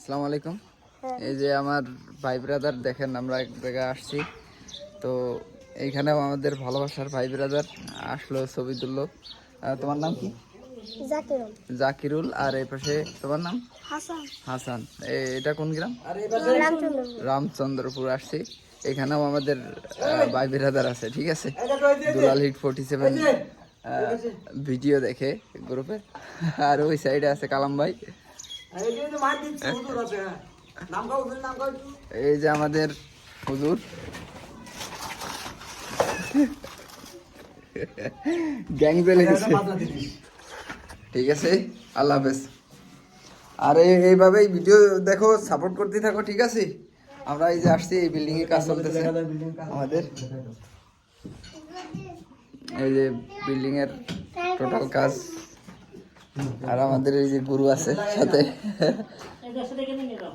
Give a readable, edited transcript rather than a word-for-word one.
আসসালামু আলাইকুম। এই যে আমার ভাই ব্রাদার দেখেন, আমরা এক জায়গায় আসছি, তো এইখানেও আমাদের ভালোবাসার ভাই ব্রাদার আসলো, ছবি তুললো। তোমার নাম কি? জাকিরুল। জাকিরুল। আর এই পাশে তোমার নাম? হাসান। হাসান। এটা কোন গ্রাম? রামচন্দ্রপুর। রামচন্দ্রপুর আসছি। এখানেও আমাদের ভাই ব্রাদার আছে, ঠিক আছে। দুলাল হিট 47 ভিডিও দেখে গ্রুপে। আর ওই সাইডে আছে কালাম ভাই। এই যে আমাদের হুজুর, গ্যাং চলে গেছে, ঠিক আছে। আল্লাহ হাফেজ। আর এইভাবেই ভিডিও দেখো, সাপোর্ট করতে থাকো, ঠিক আছে। আমরা এই যে আসছি, এই বিল্ডিং এ কাজ চলতেছে আমাদের। এই যে বিল্ডিং এর টোটাল কাজ। আর আমাদের এই যে গুরু আছে সাথে।